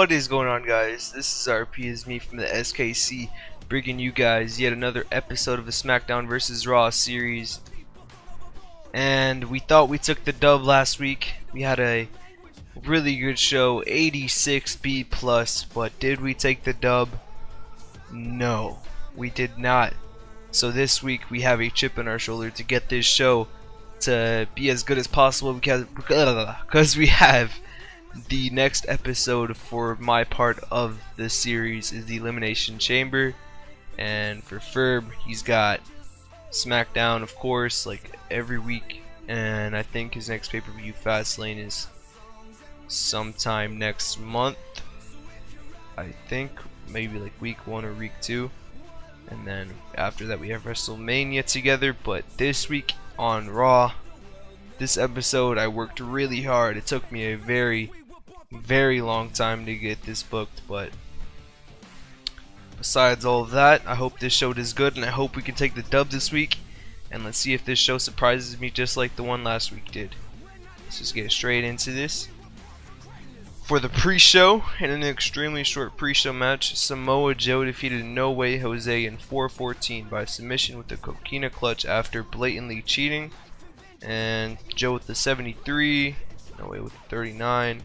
What is going on, guys? This is RP, is me from the SKC, bringing you guys yet another episode of the SmackDown vs. Raw series. And we thought we took the dub last week. We had a really good show, 86 B+, but did we take the dub? No, we did not. So this week we have a chip on our shoulder to get this show to be as good as possible because we have the next episode for my part of the series is the Elimination Chamber, and for Ferb he's got SmackDown, of course, like every week, and I think his next pay-per-view Fastlane is sometime next month. I think maybe like week 1 or week 2, and then after that we have WrestleMania together. But this week on Raw, this episode I worked really hard. It took me a very long time to get this booked, but besides all of that, I hope this show does good, and I hope we can take the dub this week. And let's see if this show surprises me just like the one last week did. Let's just get straight into this. For the pre-show, in an extremely short pre-show match, Samoa Joe defeated No Way Jose in 4:14 by submission with the Coquina Clutch after blatantly cheating. And Joe with the 73, No Way with the 39.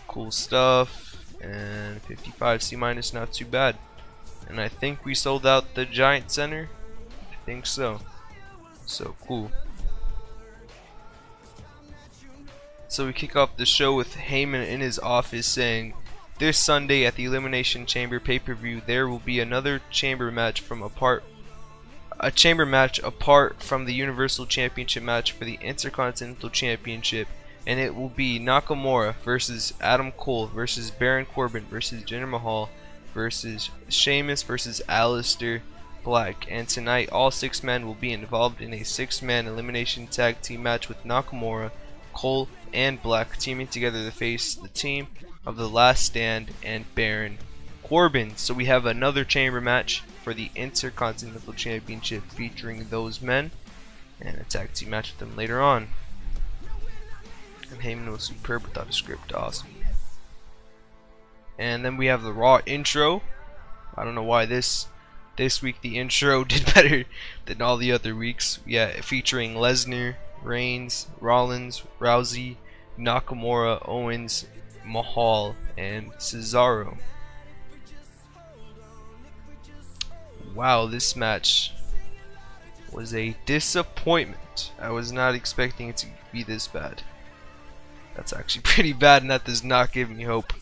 Cool stuff. And 55 C-, not too bad. And I think we sold out the Giant Center. I think so. So cool. So we kick off the show with Heyman in his office saying, "This Sunday at the Elimination Chamber pay-per-view, there will be another chamber match apart from the Universal Championship match for the Intercontinental Championship, and it will be Nakamura versus Adam Cole versus Baron Corbin versus Jinder Mahal versus Sheamus versus Aleister Black. And tonight, all 6 men will be involved in a 6-man elimination tag team match with Nakamura, Cole, and Black teaming together to face the team of The Last Stand and Baron Corbin." So we have another chamber match for the Intercontinental Championship featuring those men, and a tag team match with them later on. And Heyman was superb without a script, awesome. And then we have the Raw intro. I don't know why this week the intro did better than all the other weeks. Yeah, featuring Lesnar, Reigns, Rollins, Rousey, Nakamura, Owens, Mahal, and Cesaro. Wow, this match was a disappointment. I was not expecting it to be this bad. That's actually pretty bad, and that does not give me hope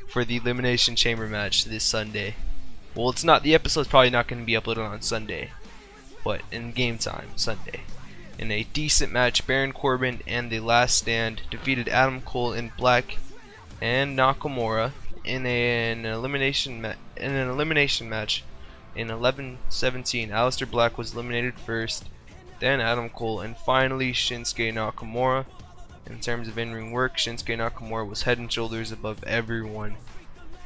for the Elimination Chamber match this Sunday. Well, it's not. The episode's probably not going to be uploaded on Sunday, but in game time, Sunday. In a decent match, Baron Corbin and The Last Stand defeated Adam Cole and Black and Nakamura in an elimination match. In 11:17, Aleister Black was eliminated first, then Adam Cole, and finally Shinsuke Nakamura. In terms of in-ring work, Shinsuke Nakamura was head and shoulders above everyone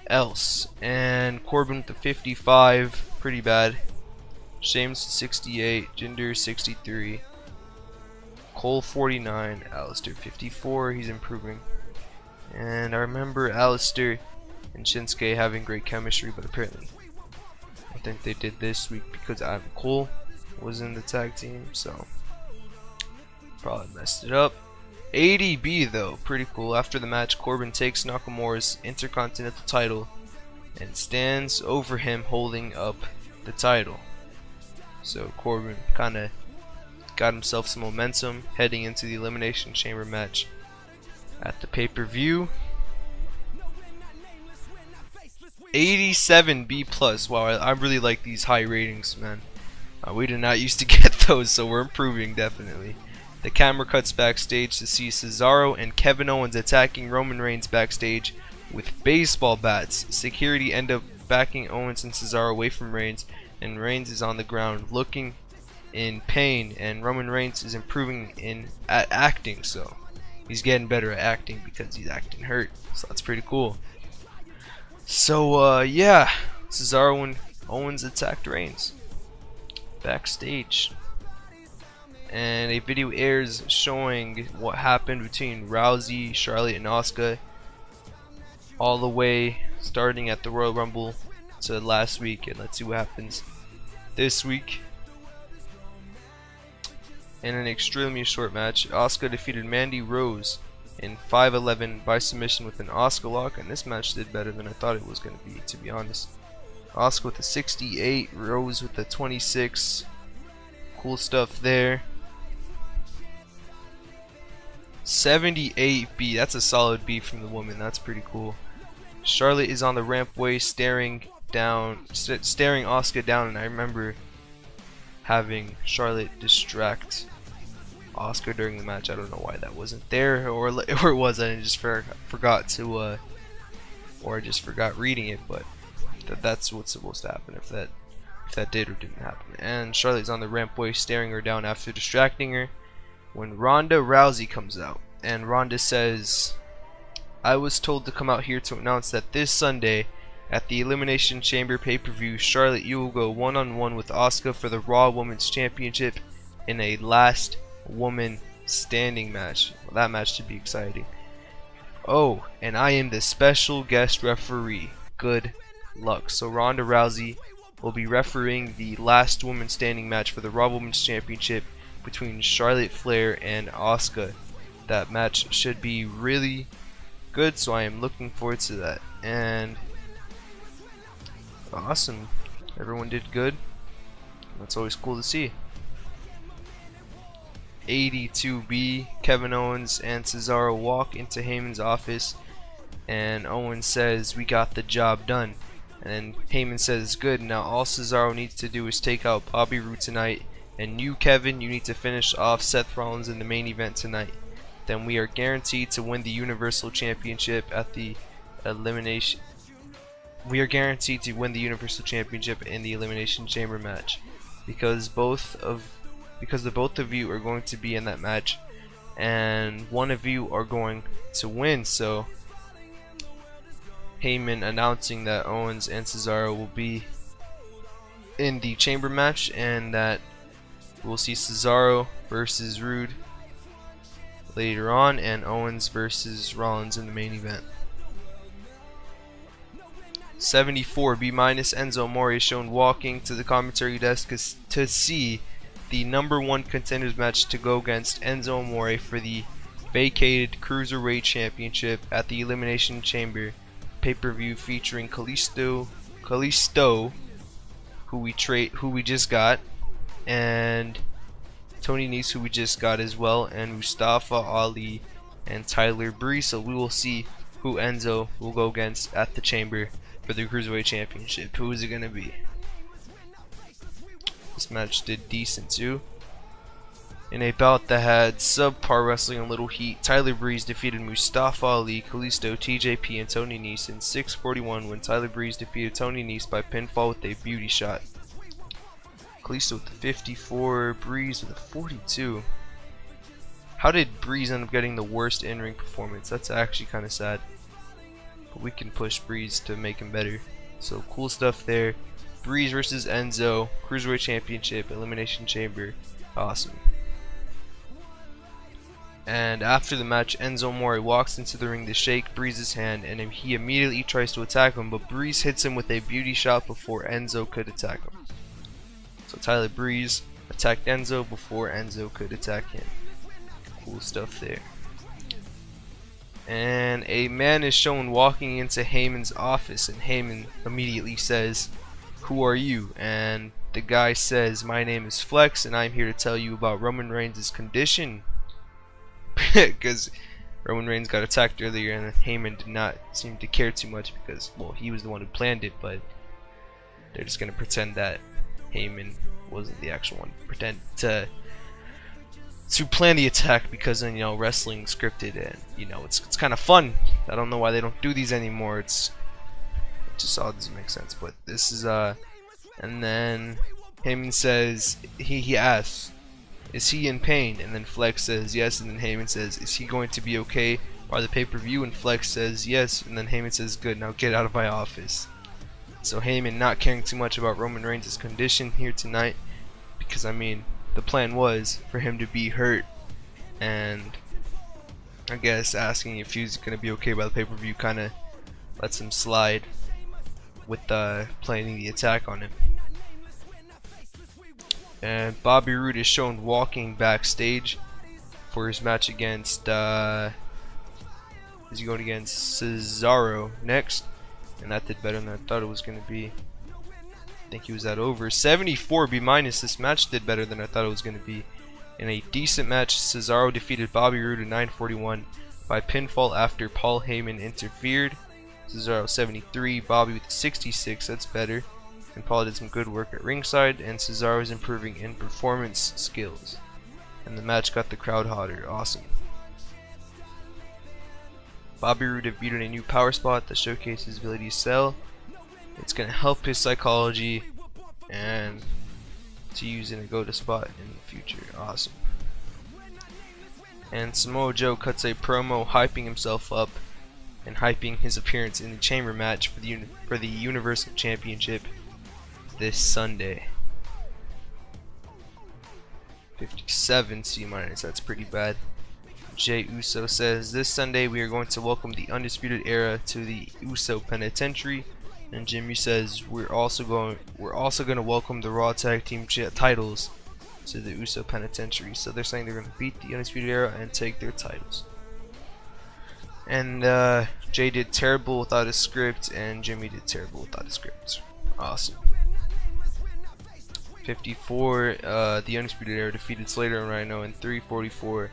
else. And Corbin with the 55, pretty bad. Sheamus 68, Jinder 63, Cole 49, Aleister 54. He's improving. And I remember Aleister and Shinsuke having great chemistry, but apparently I think they did this week because Adam Cole was in the tag team, so probably messed it up. 80B though, pretty cool. After the match, Corbin takes Nakamura's Intercontinental title and stands over him holding up the title. So Corbin kinda got himself some momentum heading into the Elimination Chamber match at the pay-per-view. 87 B+. Wow, I really like these high ratings, man. We did not used to get those, so we're improving definitely. The camera cuts backstage to see Cesaro and Kevin Owens attacking Roman Reigns backstage with baseball bats. Security end up backing Owens and Cesaro away from Reigns, and Reigns is on the ground looking in pain, and Roman Reigns is improving at acting, so he's getting better at acting because he's acting hurt, so that's pretty cool. So yeah, Cesaro and Owens attacked Reigns backstage, and a video airs showing what happened between Rousey, Charlotte, and Asuka all the way starting at the Royal Rumble to last week, and let's see what happens this week. In an extremely short match, Asuka defeated Mandy Rose in 5-11 by submission with an Asuka lock, and this match did better than I thought it was going to be, to be honest. Asuka with a 68, Rose with a 26. Cool stuff there. 78 B, that's a solid B from the woman. That's pretty cool. Charlotte is on the rampway staring Asuka down, and I remember having Charlotte distract Asuka during the match. I don't know why that wasn't there, or it was. I just forgot to, or I just forgot reading it. But that's what's supposed to happen if that did or didn't happen. And Charlotte's on the rampway staring her down after distracting her when Ronda Rousey comes out, and Ronda says, "I was told to come out here to announce that this Sunday at the Elimination Chamber pay-per-view, Charlotte, you will go one-on-one with Asuka for the Raw Women's Championship in a last woman standing match." Well, that match should be exciting. "Oh, and I am the special guest referee. Good luck." So Ronda Rousey will be refereeing the last woman standing match for the Raw Women's Championship between Charlotte Flair and Asuka. That match should be really good, so I am looking forward to that. And awesome, everyone did good. That's always cool to see. 82B, Kevin Owens and Cesaro walk into Heyman's office, and Owens says, "We got the job done." And then Heyman says, "Good, now all Cesaro needs to do is take out Bobby Roode tonight, and you, Kevin, you need to finish off Seth Rollins in the main event tonight. Then we are guaranteed to win the Universal Championship at the Elimination. We are guaranteed to win the Universal Championship in the Elimination Chamber match, because the both of you are going to be in that match, and one of you are going to win." So Heyman announcing that Owens and Cesaro will be in the Chamber match, and that we'll see Cesaro versus Roode later on, and Owens versus Rollins in the main event. 74 B-, Enzo Amore is shown walking to the commentary desk to see the #1 contenders match to go against Enzo Amore for the vacated Cruiserweight Championship at the Elimination Chamber pay-per-view, featuring Kalisto, who we just got, and Tony Nese, who we just got as well, and Mustafa Ali and Tyler Breeze. So we will see who Enzo will go against at the Chamber for the Cruiserweight Championship. Who is it going to be? This match did decent too. In a bout that had subpar wrestling and little heat, Tyler Breeze defeated Mustafa Ali, Kalisto, TJP, and Tony Nese in 6:41 when Tyler Breeze defeated Tony Nese by pinfall with a beauty shot. Kalisto with the 54, Breeze with a 42. How did Breeze end up getting the worst in-ring performance? That's actually kind of sad. But we can push Breeze to make him better. So cool stuff there. Breeze versus Enzo, Cruiserweight Championship, Elimination Chamber. Awesome. And after the match, Enzo Amore walks into the ring to shake Breeze's hand, and he immediately tries to attack him, but Breeze hits him with a beauty shot before Enzo could attack him. So Tyler Breeze attacked Enzo before Enzo could attack him. Cool stuff there. And a man is shown walking into Heyman's office, and Heyman immediately says, "Who are you?" And the guy says, "My name is Flex, and I'm here to tell you about Roman Reigns' condition." Because Roman Reigns got attacked earlier, and Heyman did not seem to care too much because, well, he was the one who planned it, but they're just going to pretend that Heyman wasn't the actual one. Pretend to plan the attack because, you know, wrestling scripted, and, you know, it's kind of fun. I don't know why they don't do these anymore. It just all doesn't make sense. But this is, and then Heyman says, he asks, "Is he in pain?" And then Flex says yes, and then Heyman says, "Is he going to be okay by the pay-per-view?" And Flex says yes, and then Heyman says, "Good, now get out of my office." So Heyman not caring too much about Roman Reigns' condition here tonight, because, I mean, the plan was for him to be hurt, and I guess asking if he's going to be okay by the pay-per-view kind of lets him slide with planning the attack on him. And Bobby Roode is shown walking backstage for his match against is he going against Cesaro next, and that did better than I thought it was going to be. I think he was at over 74 B-. This match did better than I thought it was going to be. In a decent match, Cesaro defeated Bobby Roode in 9:41 by pinfall after Paul Heyman interfered. Cesaro 73, Bobby with 66, that's better. And Paul did some good work at ringside, and Cesaro is improving in performance skills. And the match got the crowd hotter. Awesome. Bobby Roode debuted a new power spot that showcases his ability to sell. It's going to help his psychology and to use in a go-to spot in the future. Awesome. And Samoa Joe cuts a promo hyping himself up and hyping his appearance in the chamber match for the Universal Championship this Sunday. 57 C-, that's pretty bad. Jey Uso says, this Sunday we are going to welcome the Undisputed Era to the Uso Penitentiary. And Jimmy says we're also going to welcome the Raw Tag Team titles to the Uso Penitentiary. So they're saying they're going to beat the Undisputed Era and take their titles. And Jay did terrible without a script, and Jimmy did terrible without a script. Awesome. 54, the Undisputed Era defeated Slater and Rhino in 3:44.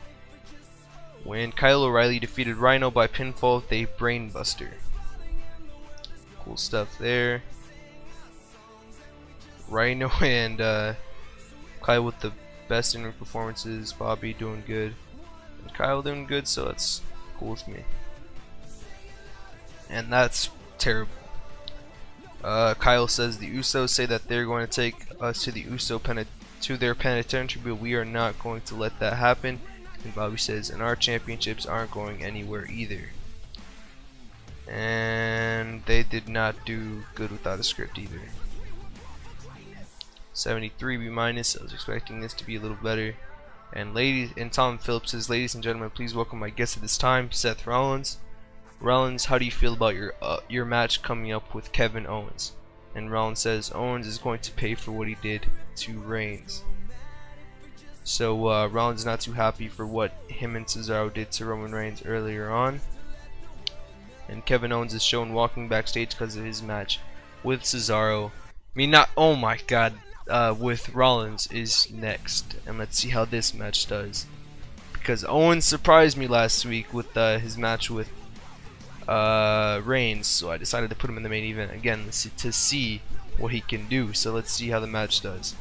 When Kyle O'Reilly defeated Rhino by pinfall with a brainbuster. Cool stuff there. Rhino and Kyle with the best in-ring performances. Bobby doing good, and Kyle doing good, so that's cool with me. And that's terrible. Kyle says the Usos say that they're going to take us to the to their penitentiary, but we are not going to let that happen. And Bobby says, and our championships aren't going anywhere either. And they did not do good without a script either. 73 B-. I was expecting this to be a little better. And Tom Phillips says, ladies and gentlemen, please welcome my guest at this time, Seth Rollins. Rollins, how do you feel about your match coming up with Kevin Owens? And Rollins says Owens is going to pay for what he did to Reigns. So Rollins is not too happy for what him and Cesaro did to Roman Reigns earlier on. And Kevin Owens is shown walking backstage because of his match with Cesaro. Oh my god, with Rollins is next. And let's see how this match does. Because Owens surprised me last week with his match with Reigns, so I decided to put him in the main event again to see what he can do. So let's see how the match does.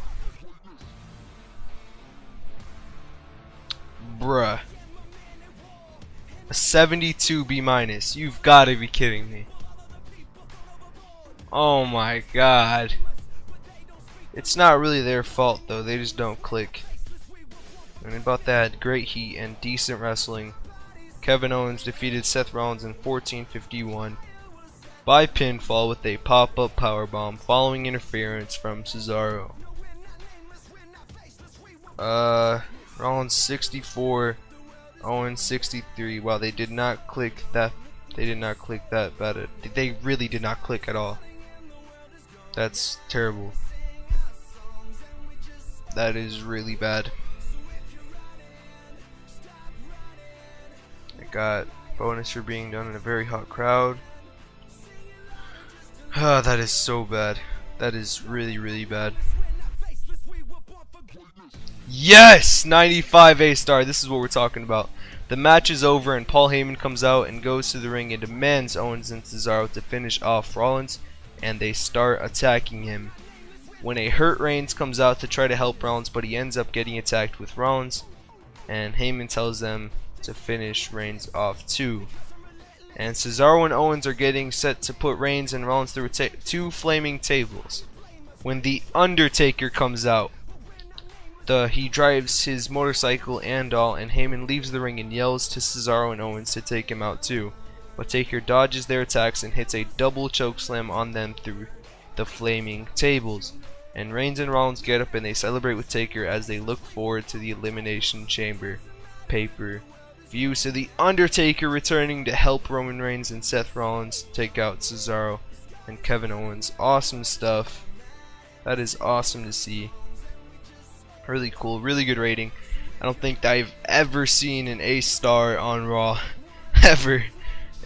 Bruh. A 72 B-. You've got to be kidding me. Oh my god. It's not really their fault though, they just don't click. And about that, great heat and decent wrestling. Kevin Owens defeated Seth Rollins in 14:51 by pinfall with a pop-up powerbomb following interference from Cesaro. Rollins 64, Owens 63. Wow, they did not click that. They did not click that bad. They really did not click at all. That's terrible. That is really bad. I got bonus for being done in a very hot crowd. Ah, that is so bad. That is really, really bad. Yes! 95 A-star. This is what we're talking about. The match is over and Paul Heyman comes out and goes to the ring and demands Owens and Cesaro to finish off Rollins, and they start attacking him. When a hurt Reigns comes out to try to help Rollins, but he ends up getting attacked with Rollins, and Heyman tells them to finish Reigns off too. And Cesaro and Owens are getting set to put Reigns and Rollins through two flaming tables. When the Undertaker comes out, he drives his motorcycle and all, and Heyman leaves the ring and yells to Cesaro and Owens to take him out too. But Taker dodges their attacks and hits a double chokeslam on them through the flaming tables. And Reigns and Rollins get up and they celebrate with Taker as they look forward to the Elimination Chamber pay-per-view. view. So the Undertaker returning to help Roman Reigns and Seth Rollins take out Cesaro and Kevin Owens. Awesome stuff. That is awesome to see. Really cool, really good rating. I don't think I've ever seen an A-star on Raw ever,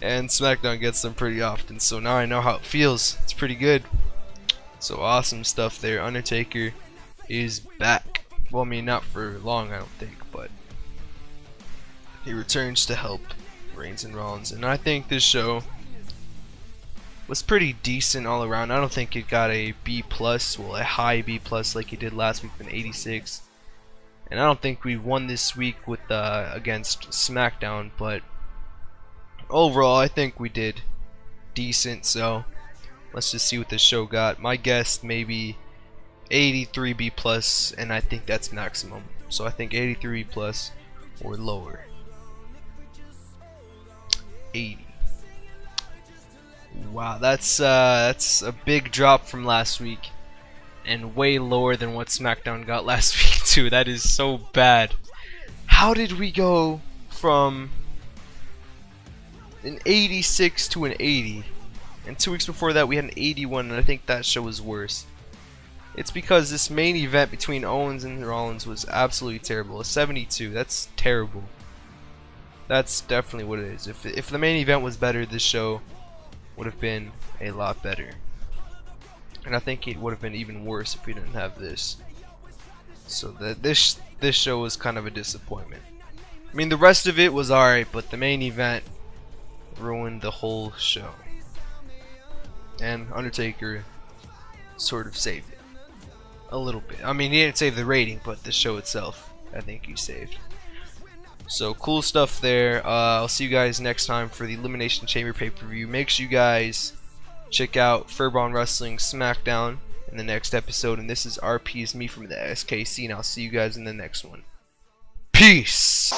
and SmackDown gets them pretty often, so now I know how it feels. It's pretty good. So awesome stuff there. Undertaker is back. Well, I mean, not for long, I don't think, but he returns to help Reigns and Rollins, and I think this show was pretty decent all around. I don't think it got a B+, well, a high B+ like it did last week with an 86. And I don't think we won this week with against SmackDown, but overall I think we did decent. So let's just see what this show got. My guess maybe 83 B+, and I think that's maximum. So I think 83 B+ or lower. 80. Wow, that's a big drop from last week, and way lower than what SmackDown got last week too. That is so bad. How did we go from an 86 to an 80? And 2 weeks before that we had an 81, and I think that show was worse. It's because this main event between Owens and Rollins was absolutely terrible. A 72, that's terrible. That's definitely what it is. If the main event was better, this show would have been a lot better. And I think it would have been even worse if we didn't have this. So this show was kind of a disappointment. I mean, the rest of it was alright, but the main event ruined the whole show. And Undertaker sort of saved it. A little bit. I mean, he didn't save the rating, but the show itself, I think he saved. So cool stuff there. I'll see you guys next time for the Elimination Chamber pay-per-view. Make sure you guys check out Furball Wrestling SmackDown in the next episode. And this is RP, is me from the SKC, and I'll see you guys in the next one. Peace!